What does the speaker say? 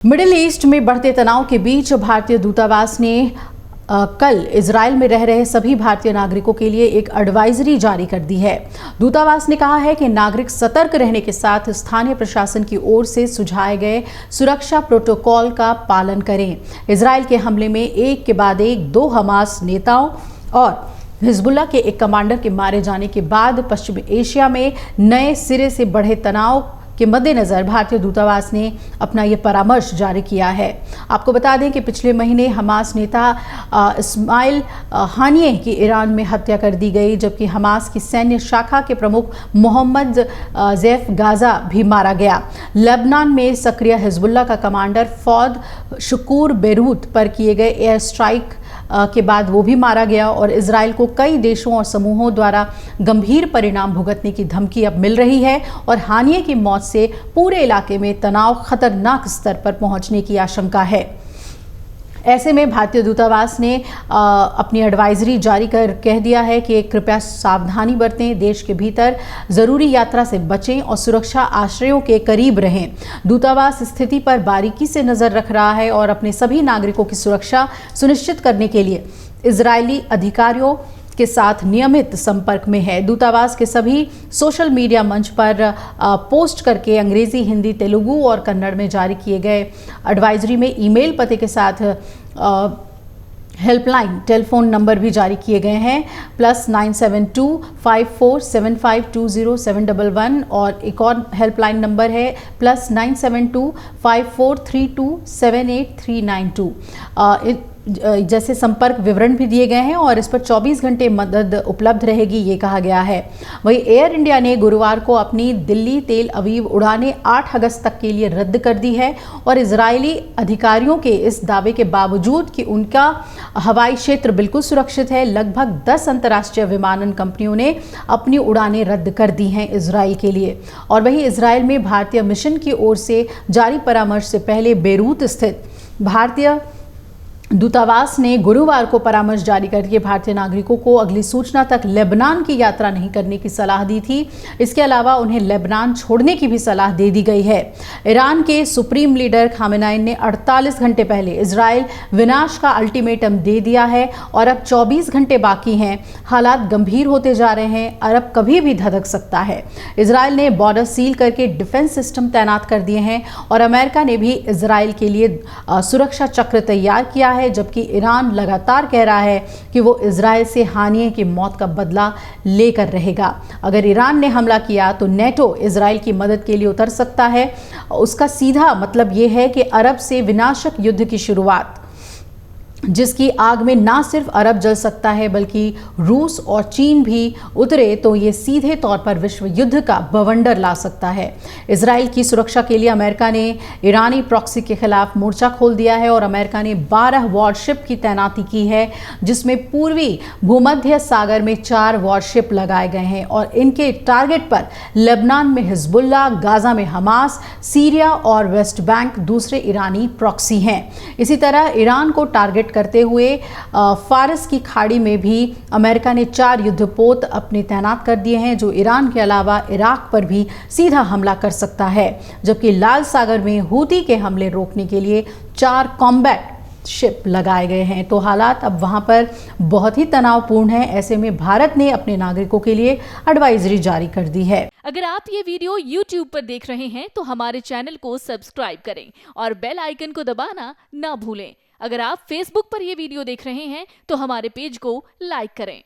Middle east में बढ़ते तनाव के बीच भारतीय दूतावास ने कल इजरायल में रह रहे सभी भारतीय नागरिकों के लिए एक एडवाइजरी जारी कर दी है। दूतावास ने कहा है कि नागरिक सतर्क रहने के साथ स्थानीय प्रशासन की ओर से सुझाए गए सुरक्षा प्रोटोकॉल का पालन करें। इजरायल के हमले में एक के बाद एक 2 हमास नेताओं और हिजबुल्लाह के एक कमांडर के मारे जाने के बाद पश्चिमी एशिया में नए सिरे से बढ़े तनाव के मद्देनजर भारतीय दूतावास ने अपना ये परामर्श जारी किया है। आपको बता दें कि पिछले महीने हमास नेता इस्माइल हानिये की ईरान में हत्या कर दी गई, जबकि हमास की सैन्य शाखा के प्रमुख मोहम्मद ज़ैफ गाजा भी मारा गया। लेबनान में सक्रिय हिजबुल्लाह का कमांडर फौद शुकूर बेरूत पर किए गए एयर स्ट्राइक के बाद वो भी मारा गया और इजरायल को कई देशों और समूहों द्वारा गंभीर परिणाम भुगतने की धमकी अब मिल रही है और हानिये की मौत से पूरे इलाके में तनाव खतरनाक स्तर पर पहुंचने की आशंका है। ऐसे में भारतीय दूतावास ने अपनी एडवाइजरी जारी कर कह दिया है कि कृपया सावधानी बरतें, देश के भीतर ज़रूरी यात्रा से बचें और सुरक्षा आश्रयों के करीब रहें। दूतावास स्थिति पर बारीकी से नज़र रख रहा है और अपने सभी नागरिकों की सुरक्षा सुनिश्चित करने के लिए इजरायली अधिकारियों के साथ नियमित संपर्क में है। दूतावास के सभी सोशल मीडिया मंच पर पोस्ट करके अंग्रेजी, हिंदी, तेलुगु और कन्नड़ में जारी किए गए एडवाइजरी में ईमेल पते के साथ हेल्पलाइन टेलीफोन नंबर भी जारी किए गए हैं +972 5475 20711 और एक और हेल्पलाइन नंबर है +972 5432 78392। जैसे संपर्क विवरण भी दिए गए हैं और इस पर 24 घंटे मदद उपलब्ध रहेगी, ये कहा गया है। वहीं एयर इंडिया ने गुरुवार को अपनी दिल्ली तेल अवीव उड़ानें 8 अगस्त तक के लिए रद्द कर दी है और इजरायली अधिकारियों के इस दावे के बावजूद कि उनका हवाई क्षेत्र बिल्कुल सुरक्षित है, लगभग 10 अंतर्राष्ट्रीय विमानन कंपनियों ने अपनी उड़ानें रद्द कर दी हैं इजरायल के लिए। और वहीं इजरायल में भारतीय मिशन की ओर से जारी परामर्श से पहले बेरूत स्थित भारतीय दूतावास ने गुरुवार को परामर्श जारी करके भारतीय नागरिकों को अगली सूचना तक लेबनान की यात्रा नहीं करने की सलाह दी थी। इसके अलावा उन्हें लेबनान छोड़ने की भी सलाह दे दी गई है। ईरान के सुप्रीम लीडर खामेनेई ने 48 घंटे पहले इजरायल विनाश का अल्टीमेटम दे दिया है और अब 24 घंटे बाकी हैं। हालात गंभीर होते जा रहे हैं, अरब कभी भी धधक सकता है। इजरायल ने बॉर्डर सील करके डिफेंस सिस्टम तैनात कर दिए हैं और अमेरिका ने भी इजरायल के लिए सुरक्षा चक्र तैयार किया है, जबकि ईरान लगातार कह रहा है कि वो इजरायल से हानिये की मौत का बदला लेकर रहेगा। अगर ईरान ने हमला किया तो नेटो इजरायल की मदद के लिए उतर सकता है। उसका सीधा मतलब ये है कि अरब से विनाशक युद्ध की शुरुआत, जिसकी आग में ना सिर्फ अरब जल सकता है बल्कि रूस और चीन भी उतरे तो ये सीधे तौर पर विश्व युद्ध का बवंडर ला सकता है। इजरायल की सुरक्षा के लिए अमेरिका ने ईरानी प्रॉक्सी के खिलाफ मोर्चा खोल दिया है और अमेरिका ने 12 वॉरशिप की तैनाती की है, जिसमें पूर्वी भूमध्य सागर में 4 वॉरशिप लगाए गए हैं और इनके टारगेट पर लेबनान में हिजबुल्लाह, गाजा में हमास, सीरिया और वेस्ट बैंक दूसरे ईरानी प्रॉक्सी हैं। इसी तरह ईरान को टारगेट करते हुए फारस की खाड़ी में भी अमेरिका ने 4 युद्धपोत अपने तैनात कर दिए हैं, जो ईरान के अलावा इराक पर भी सीधा हमला कर सकता है। जबकि लाल सागर में हूती के हमले रोकने के लिए 4 कॉम्बैट शिप लगाए गए हैं। तो हालात अब वहां पर बहुत ही तनावपूर्ण है। ऐसे में भारत ने अपने नागरिकों के लिए एडवाइजरी जारी कर दी है। अगर आप ये वीडियो YouTube पर देख रहे हैं तो हमारे चैनल को सब्सक्राइब करें और बेल आइकन को दबाना ना भूलें। अगर आप Facebook पर ये वीडियो देख रहे हैं तो हमारे पेज को लाइक करें।